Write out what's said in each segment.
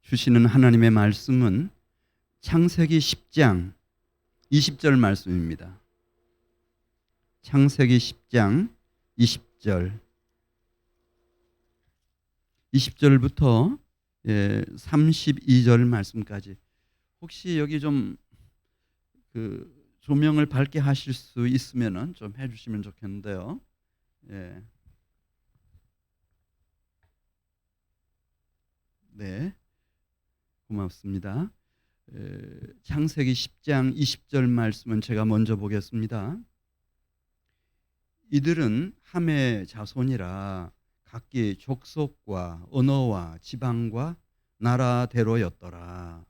주시는 하나님의 말씀은 창세기 10장 20절 말씀입니다. 창세기 10장 20절 20절부터 32절 말씀까지. 혹시 여기 좀 조명을 밝게 하실 수 있으면 좀 해주시면 좋겠는데요. 네, 고맙습니다. 창세기 10장 20절 말씀은 제가 먼저 보겠습니다. 이들은 함의 자손이라 각기 족속과 언어와 지방과 나라대로였더라.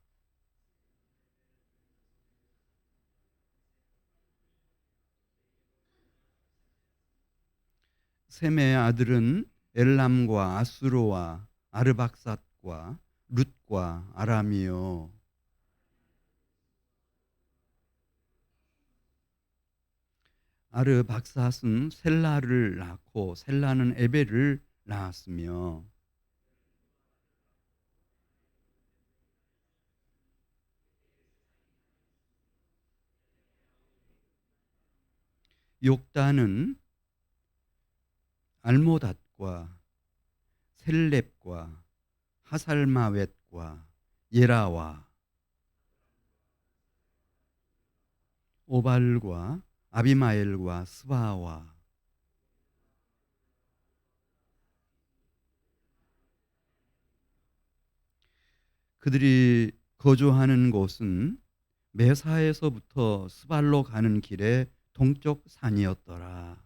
셈의 아들은 엘람과 아수르와 아르박삿과 룻과 아람이요. 아르박삿은 셀라를 낳고 셀라는 에벨을 낳았으며 욕단은 알모닷과 셀렙과 하살마웻과 예라와 오발과 아비마엘과 스바와 그들이 거주하는 곳은 메사에서부터 스발로 가는 길의 동쪽 산이었더라.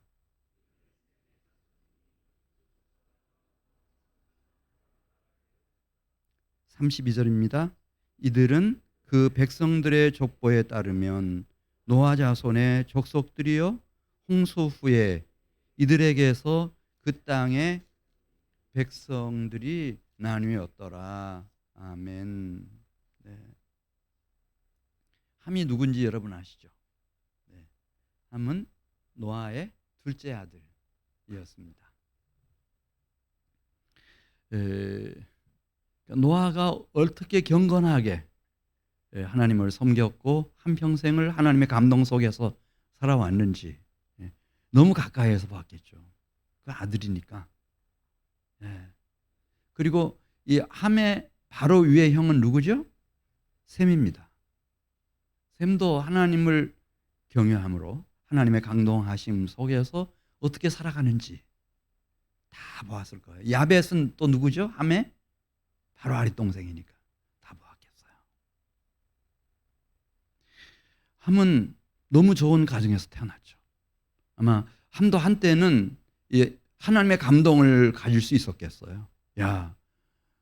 32절입니다. 이들은 그 백성들의 족보에 따르면 노아 자손의 족속들이요 홍수 후에 이들에게서 그 땅의 백성들이 나뉘었더라. 아멘. 네. 함이 누군지 여러분 아시죠? 네. 함은 노아의 둘째 아들이었습니다. 노아가 어떻게 경건하게 하나님을 섬겼고 한평생을 하나님의 감동 속에서 살아왔는지 너무 가까이에서 봤겠죠. 그 아들이니까. 그리고 이 함의 바로 위의 형은 누구죠? 셈입니다. 셈도 하나님을 경외함으로 하나님의 감동하심 속에서 어떻게 살아가는지 다 보았을 거예요. 야벳은 또 누구죠? 함의 바로 아랫동생이니까 다 보았겠어요. 함은 너무 좋은 가정에서 태어났죠. 아마 함도 한때는 하나님의 감동을 가질 수 있었겠어요. 야,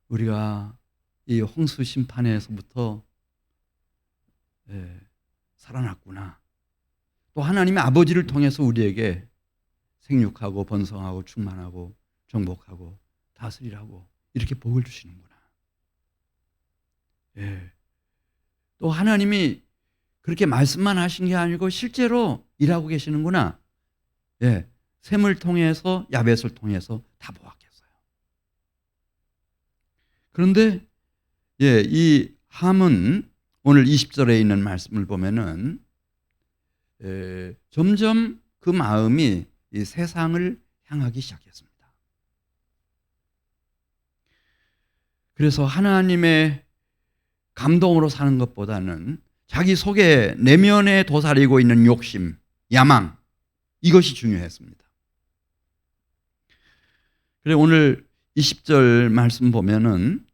우리가 이 홍수 심판에서부터 살아났구나. 또 하나님의 아버지를 통해서 우리에게 생육하고 번성하고 충만하고 정복하고 다스리라고 이렇게 복을 주시는구나. 또 하나님이 그렇게 말씀만 하신 게 아니고 실제로 일하고 계시는구나. 셈을 통해서 야벳을 통해서 다 보았겠어요. 그런데 이 함은 오늘 20절에 있는 말씀을 보면은 점점 그 마음이 이 세상을 향하기 시작했습니다. 그래서 하나님의 감동으로 사는 것보다는 자기 속에 내면에 도사리고 있는 욕심, 야망, 이것이 중요했습니다. 그래서 오늘 20절 말씀 보면은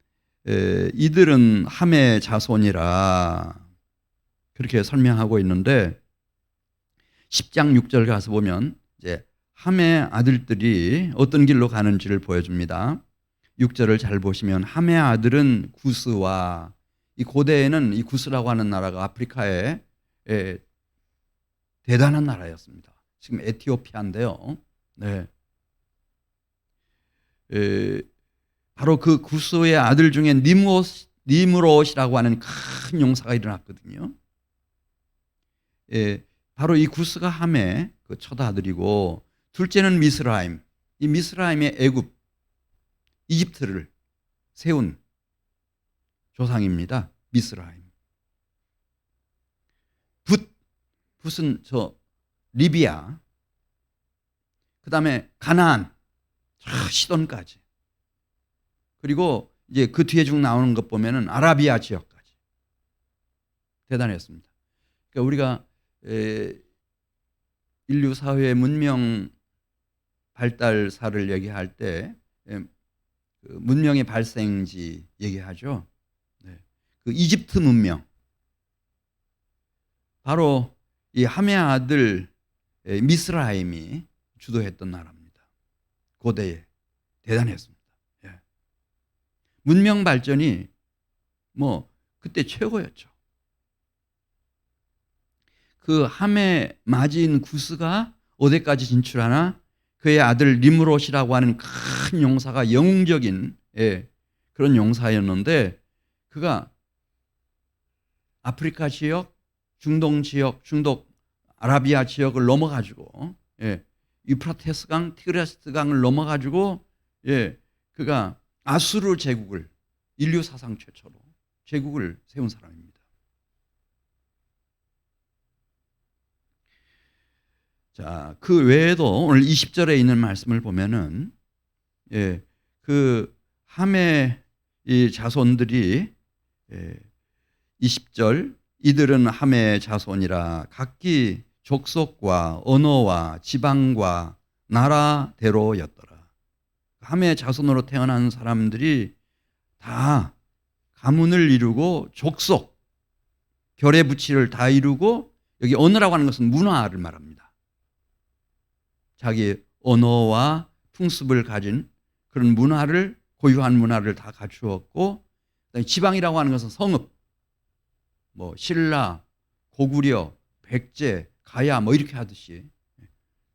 이들은 함의 자손이라 그렇게 설명하고 있는데 10장 6절 가서 보면 이제 함의 아들들이 어떤 길로 가는지를 보여줍니다. 6절을 잘 보시면 함의 아들은 구스와 이 고대에는 이 구스라고 하는 나라가 아프리카의 대단한 나라였습니다. 지금 에티오피아인데요. 네. 바로 그 구스의 아들 중에 니므롯이라고 하는 큰 용사가 일어났거든요. 바로 이 구스가 함의 그 첫 아들이고 둘째는 미스라임. 이 미스라임의 애굽, 이집트를 세운 조상입니다. 미스라임. 붓은 저 리비아, 그 다음에 가나안, 시돈까지. 그리고 이제 그 뒤에 쭉 나오는 것 보면은 아라비아 지역까지. 대단했습니다. 그러니까 우리가 인류 사회의 문명 발달사를 얘기할 때 그 문명의 발생지 얘기하죠. 그 이집트 문명. 바로 이 함의 아들 미스라임이 주도했던 나라입니다. 고대에 대단했습니다. 문명 발전이 뭐 그때 최고였죠. 그 함의 마지인 구스가 어디까지 진출하나 그의 아들 니므롯이라고 하는 큰 용사가 영웅적인 그런 용사였는데 그가 아프리카 지역, 중동 지역, 중동 아라비아 지역을 넘어가지고 유프라테스 강, 티그리스 강을 넘어가지고 그가 아수르 제국을 인류 사상 최초로 제국을 세운 사람입니다. 자, 그 외에도 오늘 20절에 있는 말씀을 보면은 그 함의 이 자손들이 20절 이들은 함의 자손이라 각기 족속과 언어와 지방과 나라대로였더라. 함의 자손으로 태어난 사람들이 다 가문을 이루고 족속, 결의부치를 다 이루고 여기 언어라고 하는 것은 문화를 말합니다. 자기 언어와 풍습을 가진 그런 문화를 고유한 문화를 다 갖추었고 지방이라고 하는 것은 성읍, 뭐 신라, 고구려, 백제, 가야 뭐 이렇게 하듯이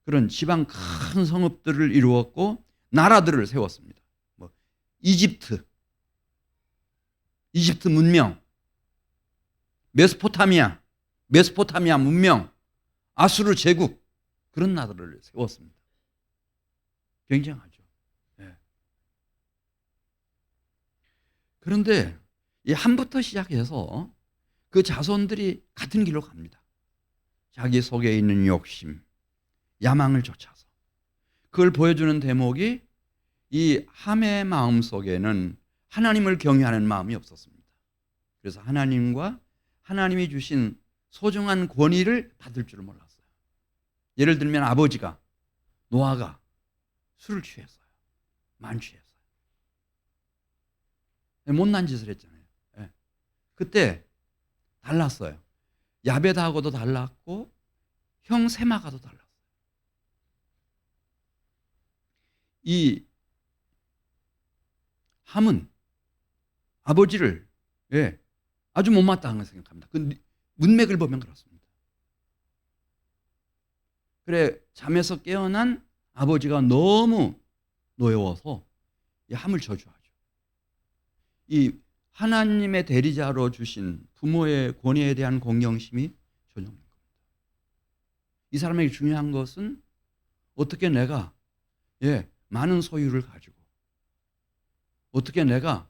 그런 지방 큰 성읍들을 이루었고 나라들을 세웠습니다. 뭐 이집트 문명, 메소포타미아 문명, 아수르 제국 그런 나라를 세웠습니다. 굉장하죠. 그런데 이 함부터 시작해서 그 자손들이 같은 길로 갑니다. 자기 속에 있는 욕심, 야망을 쫓아서. 그걸 보여주는 대목이 이 함의 마음 속에는 하나님을 경외하는 마음이 없었습니다. 그래서 하나님과 하나님이 주신 소중한 권위를 받을 줄을 몰랐어요. 예를 들면 아버지가, 노아가 술을 취했어요. 만취했어요. 못난 짓을 했잖아요. 그때 달랐어요. 야벳하고도 달랐고 형 셈하고도 달랐어요. 이 함은 아버지를 아주 못마땅하게 생각합니다. 그 문맥을 보면 그렇습니다. 그래 잠에서 깨어난 아버지가 너무 노여워서 이 함을 저주하죠. 이 하나님의 대리자로 주신 부모의 권위에 대한 공경심이 전혀 없는 겁니다. 이 사람에게 중요한 것은 어떻게 내가 많은 소유를 가지고 어떻게 내가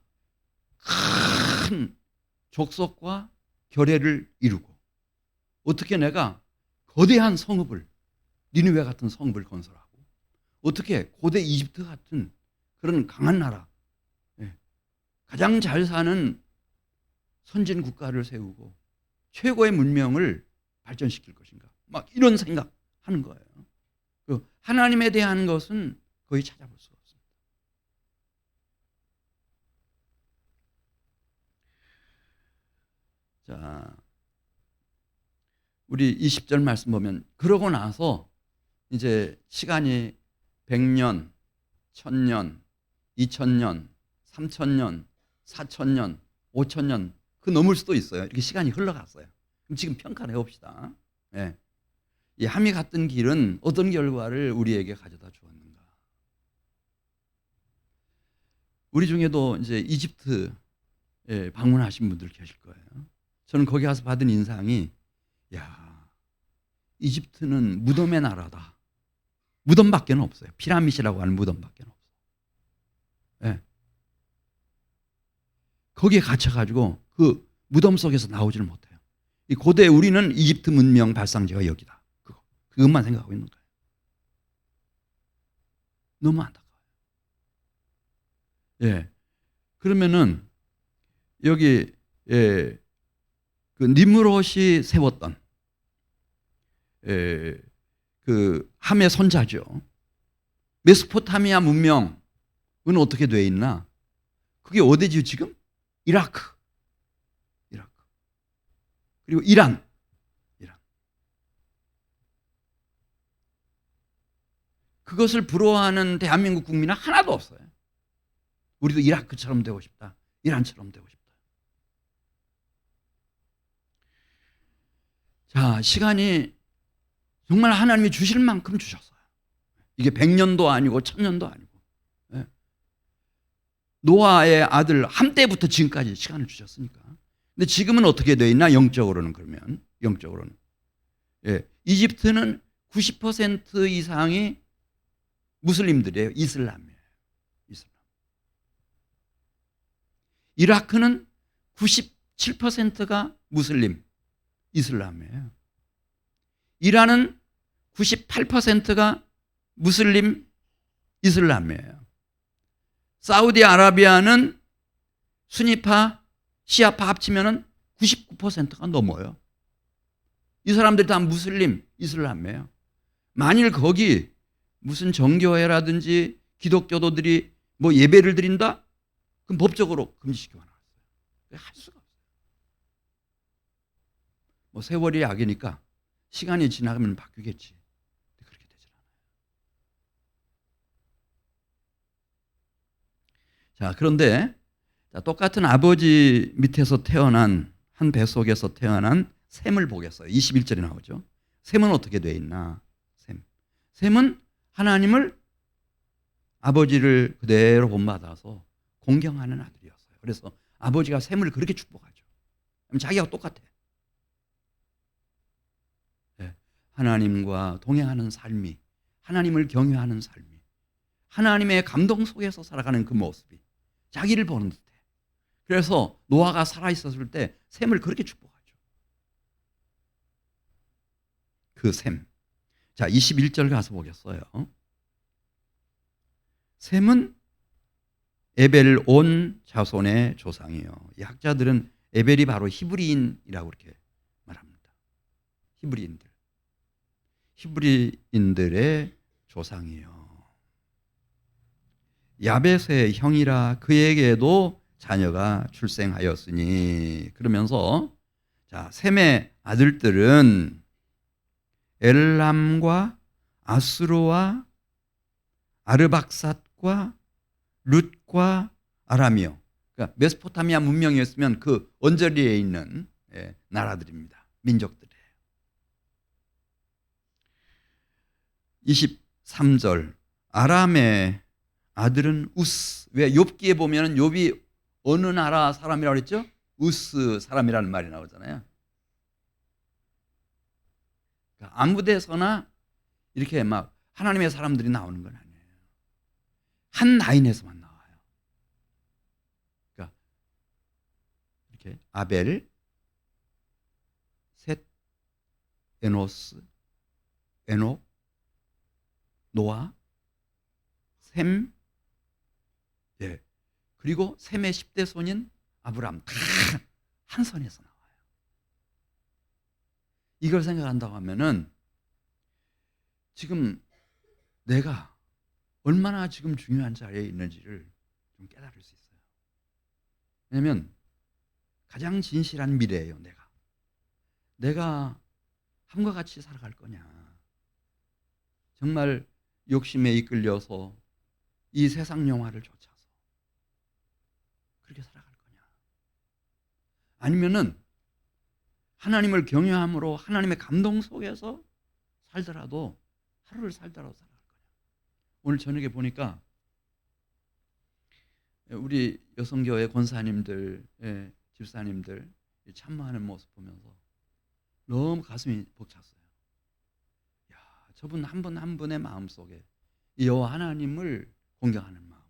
큰 족속과 결례를 이루고 어떻게 내가 거대한 성읍을 니느웨 같은 성읍을 건설하고 어떻게 고대 이집트 같은 그런 강한 나라 가장 잘 사는 선진 국가를 세우고 최고의 문명을 발전시킬 것인가 막 이런 생각하는 거예요. 그 하나님에 대한 것은 거의 찾아볼 수가 없습니다. 자, 우리 20절 말씀 보면 그러고 나서 이제 시간이 100년, 1000년, 2000년, 3000년, 4000년, 5000년 그 넘을 수도 있어요. 이렇게 시간이 흘러갔어요. 그럼 지금 평가를 해봅시다. 이 함이 갔던 길은 어떤 결과를 우리에게 가져다 주었는가? 우리 중에도 이제 이집트 방문하신 분들 계실 거예요. 저는 거기 가서 받은 인상이 이집트는 무덤의 나라다. 무덤밖에 없어요. 피라밋이라고 하는 무덤밖에 없어요. 거기에 갇혀가지고 그 무덤 속에서 나오지를 못해요. 이 고대 우리는 이집트 문명 발상지가 여기다. 그것만 생각하고 있는 거예요. 너무 안타까워요. 예. 그러면은 여기 그 니므롯이 세웠던 그 함의 손자죠. 메소포타미아 문명은 어떻게 돼 있나? 그게 어디지요 지금? 이라크. 그리고 이란. 그것을 부러워하는 대한민국 국민은 하나도 없어요. 우리도 이라크처럼 되고 싶다. 이란처럼 되고 싶다. 자, 시간이 정말 하나님이 주실 만큼 주셨어요. 이게 100년도 아니고 1000년도 아니고. 예. 노아의 아들 함 때부터 지금까지 시간을 주셨으니까. 근데 지금은 어떻게 되어 있나? 영적으로는 그러면. 영적으로는. 예. 이집트는 90% 이상이 무슬림들이에요. 이슬람이에요. 이슬람. 이라크는 97%가 무슬림, 이슬람이에요. 이란은 98%가 무슬림, 이슬람이에요. 사우디아라비아는 수니파, 시아파 합치면 99%가 넘어요. 이 사람들이 다 무슬림, 이슬람이에요. 만일 거기 무슨 정교회라든지 기독교도들이 뭐 예배를 드린다? 그럼 법적으로 금지시켜 놨어요. 할 수가 없어요. 뭐 세월이 약이니까 시간이 지나가면 바뀌겠지. 그렇게 되질 않아요. 자, 그런데 똑같은 아버지 밑에서 태어난 한 뱃속에서 태어난 셈을 보겠어요. 21절에 나오죠. 셈은 어떻게 되어 있나? 셈은 하나님을 아버지를 그대로 본받아서 공경하는 아들이었어요. 그래서 아버지가 셈을 그렇게 축복하죠. 자기하고 똑같아. 네. 하나님과 동행하는 삶이, 하나님을 경외하는 삶이, 하나님의 감동 속에서 살아가는 그 모습이 자기를 보는 듯해. 그래서 노아가 살아있었을 때 셈을 그렇게 축복하죠. 그 셈. 자, 21절 가서 보겠어요. 셈은 에벨 온 자손의 조상이에요. 이 학자들은 에벨이 바로 히브리인이라고 그렇게 말합니다. 히브리인들의 조상이에요. 야벳의 형이라 그에게도 자녀가 출생하였으니. 그러면서 자, 셈의 아들들은 엘람과 아수르와 아르박삿과 룻과 아람이요. 그러니까 메소포타미아 문명이었으면 그 언저리에 있는 나라들입니다. 민족들이에요. 23절 아람의 아들은 우스. 왜 욥기에 보면 욥이 어느 나라 사람이라고 그랬죠? 우스 사람이라는 말이 나오잖아요. 그러니까 아무 데서나 이렇게 막 하나님의 사람들이 나오는 건 아니에요. 한 라인에서만 나와요. 그러니까 이렇게 아벨, 셋, 에노스, 에녹, 노아, 셈, 예. 그리고 셈의 10대 손인 아브람 다 한 선에서 나와요. 이걸 생각한다고 하면은 지금 내가 얼마나 지금 중요한 자리에 있는지를 좀 깨달을 수 있어요. 왜냐하면 가장 진실한 미래예요. 내가 함과 같이 살아갈 거냐, 정말 욕심에 이끌려서 이 세상 영화를 쫓아서 그렇게 살아갈 거냐, 아니면은 하나님을 경외함으로 하나님의 감동 속에서 살더라도 하루를 살더라도 살아갈 거냐. 오늘 저녁에 보니까 우리 여성교회 권사님들, 집사님들 참모하는 모습 보면서 너무 가슴이 벅찼어요. 야, 저분 한 분 한 분의 마음 속에 여호와 하나님을 공경하는 마음,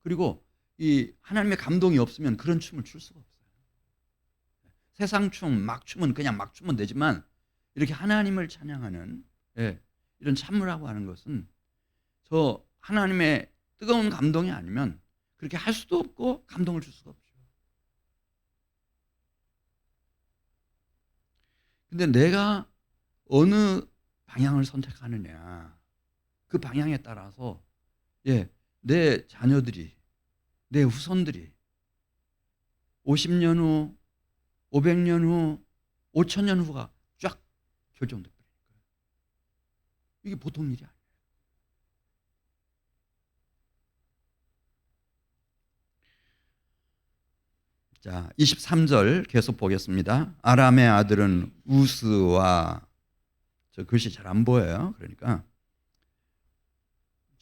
그리고 이 하나님의 감동이 없으면 그런 춤을 출 수가 없어요. 세상 춤, 막 춤은 그냥 막 추면 되지만 이렇게 하나님을 찬양하는 이런 찬무라고 하는 것은 저 하나님의 뜨거운 감동이 아니면 그렇게 할 수도 없고 감동을 줄 수가 없죠. 근데 내가 어느 방향을 선택하느냐, 그 방향에 따라서 내 자녀들이, 내 후손들이 50년 후, 500년 후, 5000년 후가 쫙 결정돼 버리는 거예요. 이게 보통 일이 아니에요. 자, 23절 계속 보겠습니다. 아람의 아들은 우스와, 저 글씨 잘 안 보여요. 그러니까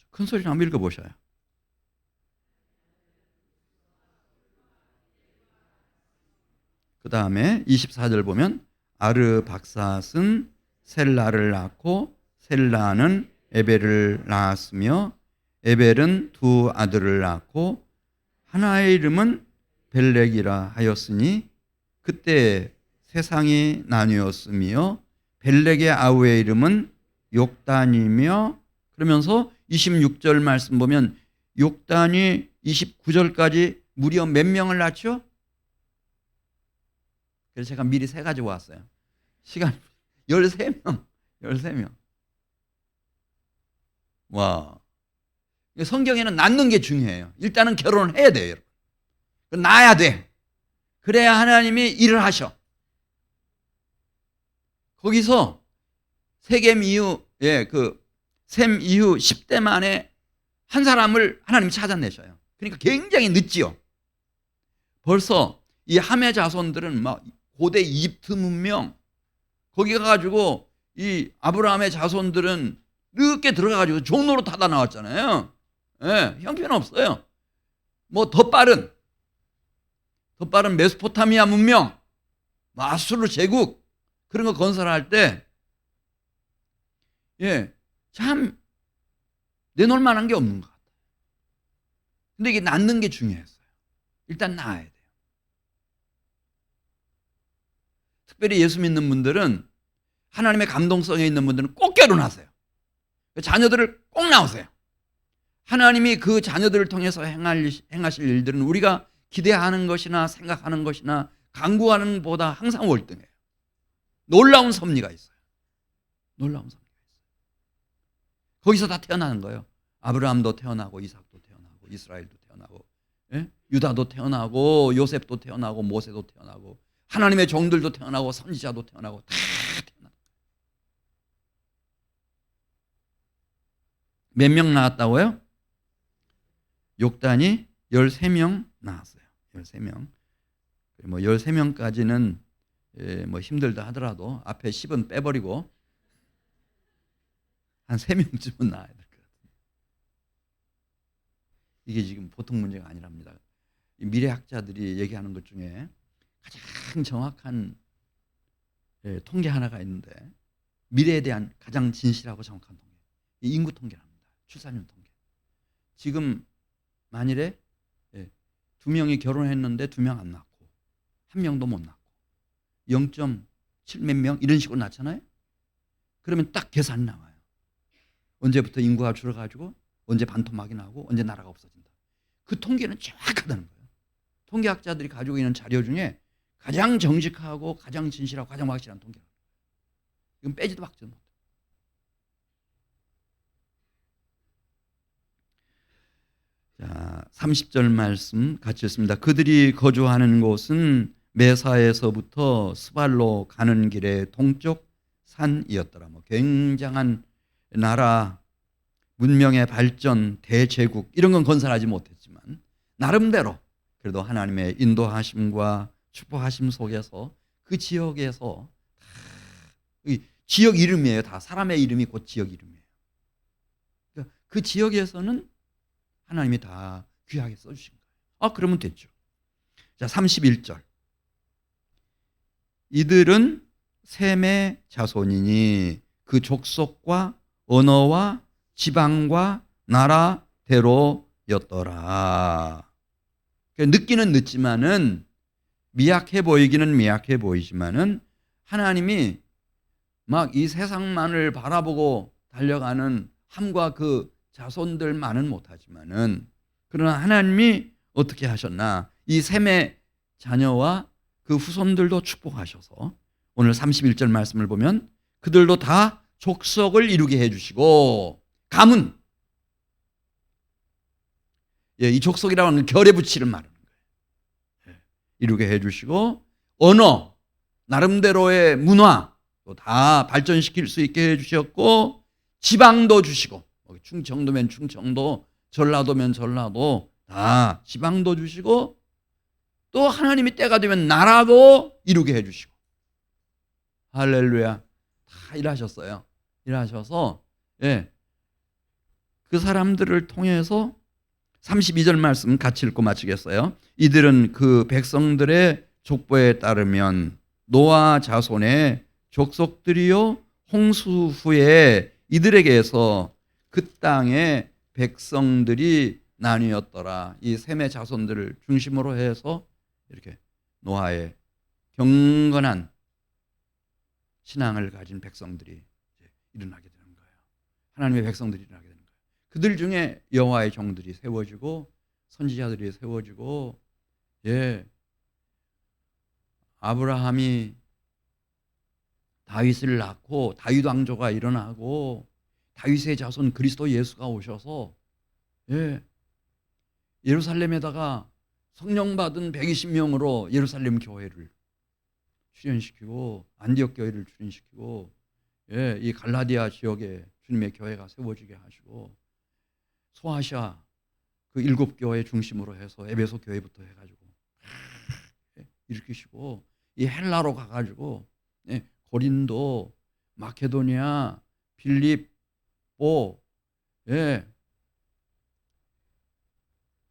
큰 소리로 한번 읽어보셔요. 그 다음에 24절 보면 아르박삿은 셀라를 낳고 셀라는 에벨을 낳았으며 에벨은 두 아들을 낳고 하나의 이름은 벨렉이라 하였으니 그때 세상이 나뉘었으며 벨렉의 아우의 이름은 욕단이며, 그러면서 26절 말씀 보면 욕단이 29절까지 무려 몇 명을 낳죠? 그래서 제가 미리 세 가지고 왔어요. 시간 13명. 13명. 와. 성경에는 낳는 게 중요해요. 일단은 결혼을 해야 돼요, 여러분. 낳아야 돼. 그래야 하나님이 일을 하셔. 거기서 세겜 이후, 셈 이후 10대 만에 한 사람을 하나님이 찾아내셔요. 그러니까 굉장히 늦지요. 벌써 이 함의 자손들은 막 고대 이집트 문명, 거기 가가지고 이 아브라함의 자손들은 늦게 들어가가지고 종로로 타다 나왔잖아요. 형편없어요. 뭐 더 빠른 메소포타미아 문명, 아수르 제국 그런 거 건설할 때 참 내놓을 만한 게 없는 것 같아요. 근데 이게 낳는 게 중요했어요. 일단 낳아야 돼요. 특별히 예수 믿는 분들은, 하나님의 감동성에 있는 분들은 꼭 결혼하세요. 자녀들을 꼭 낳으세요. 하나님이 그 자녀들을 통해서 행하실 일들은 우리가 기대하는 것이나 생각하는 것이나 강구하는 것보다 항상 월등해요. 놀라운 섭리가 있어요. 놀라운 섭리가 있어요. 거기서 다 태어나는 거예요. 아브라함도 태어나고 이삭도 태어나고 이스라엘도 태어나고 유다도 태어나고 요셉도 태어나고 모세도 태어나고 하나님의 종들도 태어나고 선지자도 태어나고 다 태어나고. 몇 명 낳았다고요? 욕단이 13명 낳았어요. 13명. 뭐 13명까지는 뭐 힘들다 하더라도 앞에 10은 빼버리고 한 3명쯤은 낳아야 될 것 같아요. 이게 지금 보통 문제가 아니랍니다. 미래학자들이 얘기하는 것 중에 가장 정확한 통계 하나가 있는데, 미래에 대한 가장 진실하고 정확한 통계, 인구 통계랍니다. 출산율 통계. 지금 만일에 2명이 결혼했는데 2명 안 낳고 1명도 못 낳고 0.7 몇 명 이런 식으로 낳잖아요. 그러면 딱 계산이 나와요. 언제부터 인구가 줄어가지고 언제 반토막이 나고 언제 나라가 없어진다. 그 통계는 정확하다는 거예요. 통계학자들이 가지고 있는 자료 중에 가장 정직하고 가장 진실하고 가장 확실한 통계예요. 이건 빼지도 박지도 못해요. 자, 30절 말씀 같이 읽습니다. 그들이 거주하는 곳은 메사에서부터 스발로 가는 길의 동쪽 산이었더라. 뭐 굉장한 나라, 문명의 발전, 대제국 이런 건 건설하지 못했지만 나름대로 그래도 하나님의 인도하심과 축복하심 속에서 그 지역에서 지역 이름이에요. 다 사람의 이름이 곧 지역 이름이에요. 그러니까 그 지역에서는 하나님이 다 귀하게 써주신 거예요. 그러면 됐죠. 자, 31절. 이들은 셈의 자손이니 그 족속과 언어와 지방과 나라대로였더라. 늦기는 늦지만은 미약해 보이기는 미약해 보이지만은 하나님이 막 이 세상만을 바라보고 달려가는 함과 그 자손들만은 못하지만은 그러나 하나님이 어떻게 하셨나? 이 셈의 자녀와 그 후손들도 축복하셔서 오늘 31절 말씀을 보면 그들도 다 족속을 이루게 해주시고 가문, 이 족속이라고 하는 결에 붙이를 말하는 거예요. 이루게 해주시고 언어, 나름대로의 문화 다 발전시킬 수 있게 해주셨고 지방도 주시고 충청도면 충청도, 전라도면 전라도 다 지방도 주시고 또 하나님이 때가 되면 나라도 이루게 해주시고 할렐루야. 다 일하셨어요. 일하셔서 그 사람들을 통해서 32절 말씀 같이 읽고 마치겠어요. 이들은 그 백성들의 족보에 따르면 노아 자손의 족속들이요 홍수 후에 이들에게서 그 땅의 백성들이 나뉘었더라. 이 셈의 자손들을 중심으로 해서 이렇게 노아의 경건한 신앙을 가진 백성들이 일어나게 되는 거예요. 하나님의 백성들이 일어나게 되는 거예요. 그들 중에 여호와의 종들이 세워지고 선지자들이 세워지고 아브라함이 다윗을 낳고 다윗 왕조가 일어나고 다윗의 자손 그리스도 예수가 오셔서 예루살렘에다가 성령 받은 120명으로 예루살렘 교회를 출현시키고 안디옥 교회를 출현시키고 이 갈라디아 지역에 주님의 교회가 세워지게 하시고 소아시아 그 7교회 중심으로 해서 에베소 교회부터 해가지고 일으키시고 이 헬라로 가가지고 고린도, 마케도니아, 빌립보,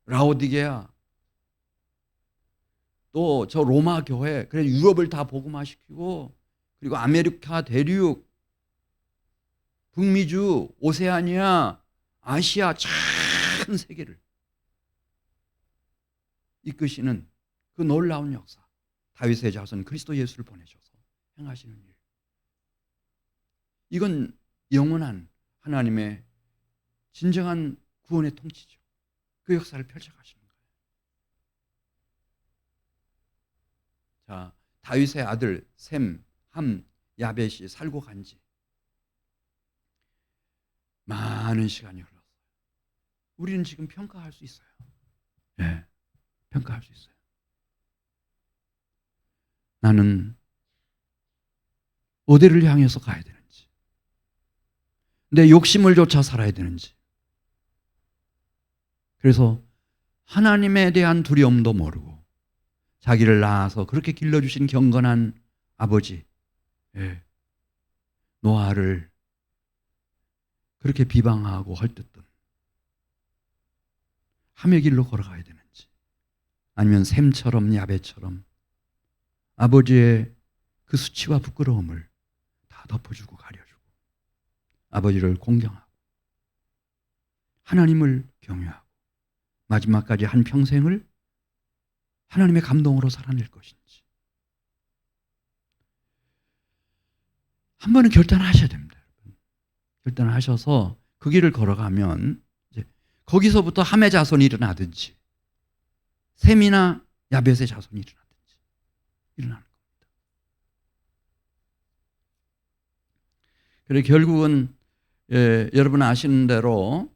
라오디게아 또 저 로마 교회, 그래 유럽을 다 복음화시키고 그리고 아메리카 대륙, 북미주, 오세아니아, 아시아 전 세계를 이끄시는 그 놀라운 역사, 다윗의 자손 그리스도 예수를 보내셔서 행하시는 일. 이건 영원한 하나님의 진정한 구원의 통치죠. 그 역사를 펼쳐가시는 거예요. 자, 다윗의 아들 셈, 함, 야벳이 살고 간지 많은 시간이 흘렀어요. 우리는 지금 평가할 수 있어요. 평가할 수 있어요. 나는 어디를 향해서 가야 되는지, 내 욕심을 쫓아 살아야 되는지, 그래서 하나님에 대한 두려움도 모르고 자기를 낳아서 그렇게 길러주신 경건한 아버지 노아를 그렇게 비방하고 헐뜯던 함의 길로 걸어가야 되는지, 아니면 셈처럼 야벳처럼 아버지의 그 수치와 부끄러움을 다 덮어주고 가려주고 아버지를 공경하고 하나님을 경외하고 마지막까지 한 평생을 하나님의 감동으로 살아낼 것인지 한 번은 결단하셔야 됩니다. 결단하셔서 그 길을 걸어가면 이제 거기서부터 함의 자손이 일어나든지 셈이나 야벳의 자손이 일어나든지 일어나는 겁니다. 그래서 결국은 여러분 아시는 대로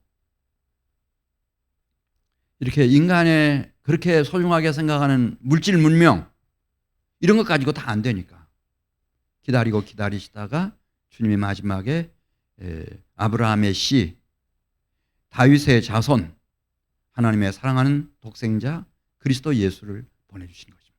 이렇게 인간의 그렇게 소중하게 생각하는 물질 문명 이런 것 가지고 다 안 되니까 기다리고 기다리시다가 주님이 마지막에 아브라함의 씨, 다윗의 자손, 하나님의 사랑하는 독생자 그리스도 예수를 보내주신 것입니다.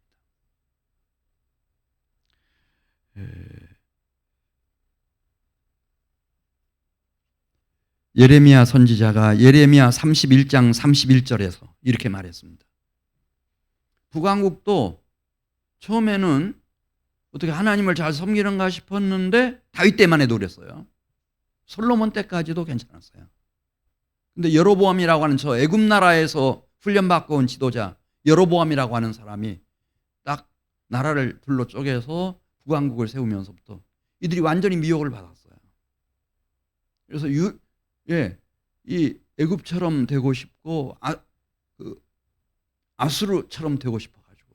예레미야 선지자가 예레미야 31장 31절에서 이렇게 말했습니다. 북왕국도 처음에는 어떻게 하나님을 잘 섬기는가 싶었는데 다윗 때만 해도 그랬어요. 솔로몬 때까지도 괜찮았어요. 근데 여로보암이라고 하는 저 애굽 나라에서 훈련받고 온 지도자, 여로보암이라고 하는 사람이 딱 나라를 둘러 쪼개서 북왕국을 세우면서부터 이들이 완전히 미혹을 받았어요. 그래서 이 애굽처럼 되고 싶고 아수르처럼 되고 싶어가지고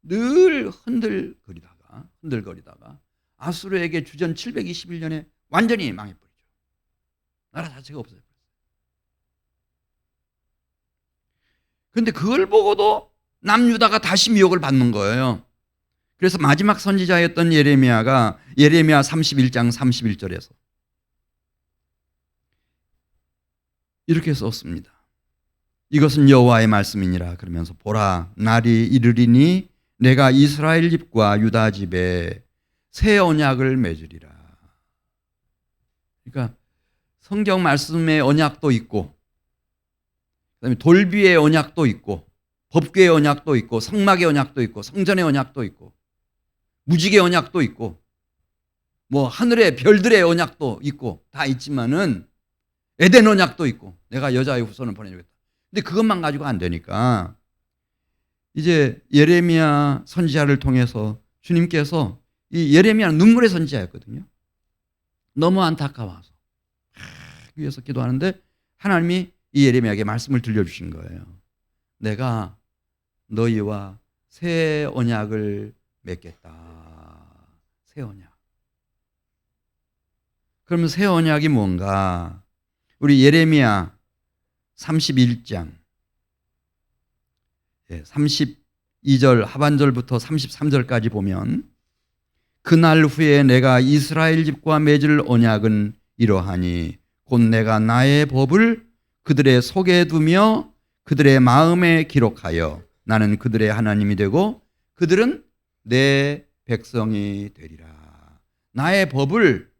늘 흔들거리다가 아수르에게 주전 721년에 완전히 망해버리죠. 나라 자체가 없어졌어요. 그런데 그걸 보고도 남유다가 다시 미혹을 받는 거예요. 그래서 마지막 선지자였던 예레미야 31장 31절에서 이렇게 썼습니다. 이것은 여호와의 말씀이니라. 그러면서 보라, 날이 이르리니 내가 이스라엘 집과 유다 집에 새 언약을 맺으리라. 그러니까 성경 말씀의 언약도 있고, 그다음에 돌비의 언약도 있고, 법궤의 언약도 있고, 성막의 언약도 있고, 성전의 언약도 있고, 무지개의 언약도 있고, 뭐 하늘의 별들의 언약도 있고 다 있지만은 에덴 언약도 있고, 내가 여자의 후손을 보내주겠다. 근데 그것만 가지고 안 되니까 이제 예레미야 선지자를 통해서 주님께서, 이 예레미야는 눈물의 선지자였거든요. 너무 안타까워서 위해서 기도하는데 하나님이 이 예레미야에게 말씀을 들려주신 거예요. 내가 너희와 새 언약을 맺겠다. 새 언약. 그러면 새 언약이 뭔가? 우리 예레미야 31장 32절 하반절부터 33절까지 보면, 그날 후에 내가 이스라엘 집과 맺을 언약은 이러하니 곧 내가 나의 법을 그들의 속에 두며 그들의 마음에 기록하여 나는 그들의 하나님이 되고 그들은 내 백성이 되리라. 나의 법을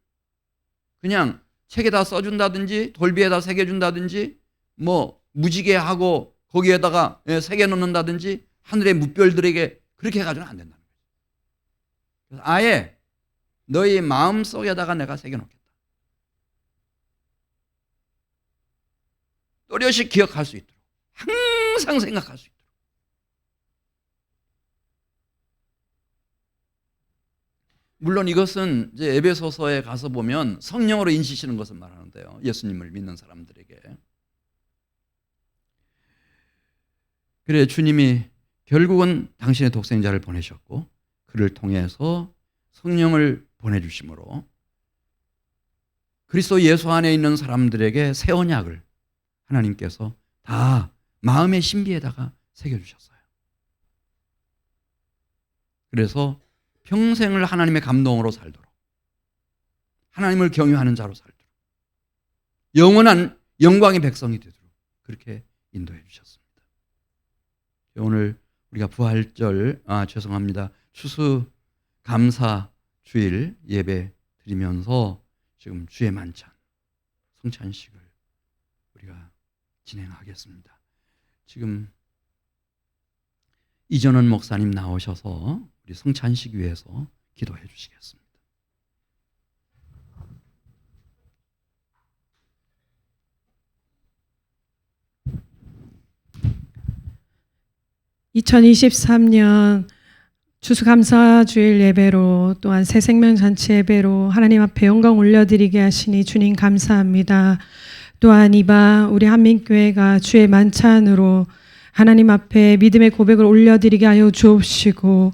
그냥 책에다 써준다든지 돌비에다 새겨준다든지 뭐 무지개하고 거기에다가 새겨놓는다든지 하늘의 무별들에게 그렇게 해가지고는 안 된다는 거예요. 그래서 아예 너희 마음속에다가 내가 새겨놓겠다. 또렷이 기억할 수 있도록, 항상 생각할 수 있도록. 물론 이것은 이제 에베소서에 가서 보면 성령으로 인치시는 것을 말하는데요. 예수님을 믿는 사람들에게. 그래, 주님이 결국은 당신의 독생자를 보내셨고 그를 통해서 성령을 보내주심으로 그리스도 예수 안에 있는 사람들에게 새 언약을 하나님께서 다 마음의 신비에다가 새겨주셨어요. 그래서 평생을 하나님의 감동으로 살도록, 하나님을 경유하는 자로 살도록, 영원한 영광의 백성이 되도록 그렇게 인도해 주셨습니다. 오늘 우리가 부활절, 추수감사 주일 예배 드리면서 지금 주의 만찬, 성찬식을 우리가 진행하겠습니다. 지금 이전원 목사님 나오셔서 우리 성찬식 위해서 기도해 주시겠습니다. (2023년) 추수감사주일 예배로 또한 새생명잔치 예배로 하나님 앞에 영광 올려드리게 하시니 주님 감사합니다. 또한 이밤 우리 한민교회가 주의 만찬으로 하나님 앞에 믿음의 고백을 올려드리게 하여 주옵시고,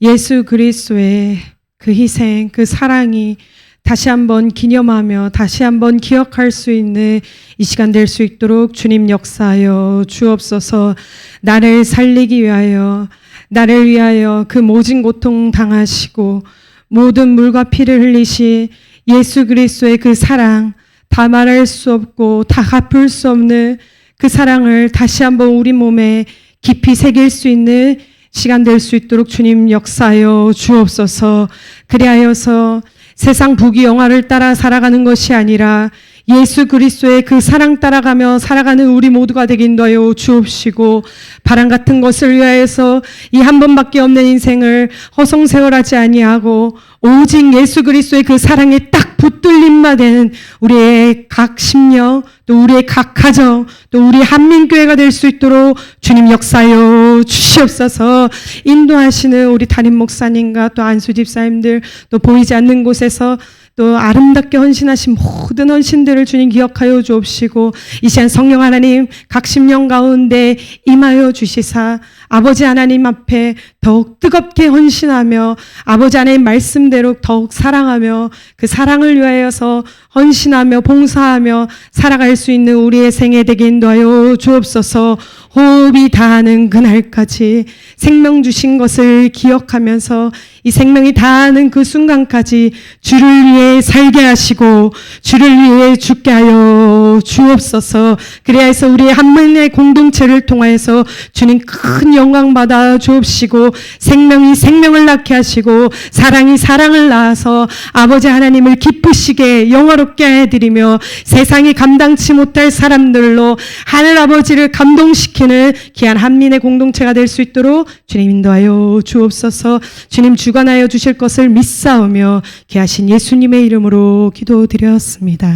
예수 그리스도의 그 희생, 그 사랑이 다시 한번 기념하며 다시 한번 기억할 수 있는 이 시간 될 수 있도록 주님 역사하여 주옵소서. 나를 살리기 위하여, 나를 위하여 그 모진 고통 당하시고 모든 물과 피를 흘리신 예수 그리스도의 그 사랑, 다 말할 수 없고 다 갚을 수 없는 그 사랑을 다시 한번 우리 몸에 깊이 새길 수 있는 시간 될 수 있도록 주님 역사하여 주옵소서. 그리하여서 세상 부귀영화를 따라 살아가는 것이 아니라 예수 그리스도의 그 사랑 따라가며 살아가는 우리 모두가 되게 인도하여 주옵시고, 바람 같은 것을 위하여서 이 한 번밖에 없는 인생을 허송세월하지 아니하고 오직 예수 그리스도의 그 사랑에 딱 붙들림마된 우리의 각 심령, 또 우리의 각 가정, 또 우리 한민교회가 될 수 있도록 주님 역사하여 주시옵소서. 인도하시는 우리 담임 목사님과 또 안수 집사님들, 또 보이지 않는 곳에서 또 아름답게 헌신하신 모든 헌신들을 주님 기억하여 주옵시고, 이 시간 성령 하나님 각 심령 가운데 임하여 주시사 아버지 하나님 앞에 더욱 뜨겁게 헌신하며 아버지 하나님 말씀대로 더욱 사랑하며 그 사랑을 위하여서 헌신하며 봉사하며 살아갈 수 있는 우리의 생애 되게 인도하여 주옵소서. 호흡이 다하는 그날까지 생명 주신 것을 기억하면서 이 생명이 다하는 그 순간까지 주를 위해 살게 하시고 주를 위해 죽게 하여 주옵소서. 그래야 해서 우리의 한민의 공동체를 통하여서 주님 큰 영광 받아 주옵시고, 생명이 생명을 낳게 하시고 사랑이 사랑을 낳아서 아버지 하나님을 기쁘시게 영화롭게 해드리며 세상이 감당치 못할 사람들로 하늘 아버지를 감동시키는 귀한 한민의 공동체가 될 수 있도록 주님 인도하여 주옵소서. 주님 주관하여 주실 것을 믿사오며 귀하신 예수님의 이름으로 기도드렸습니다.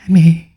아멘.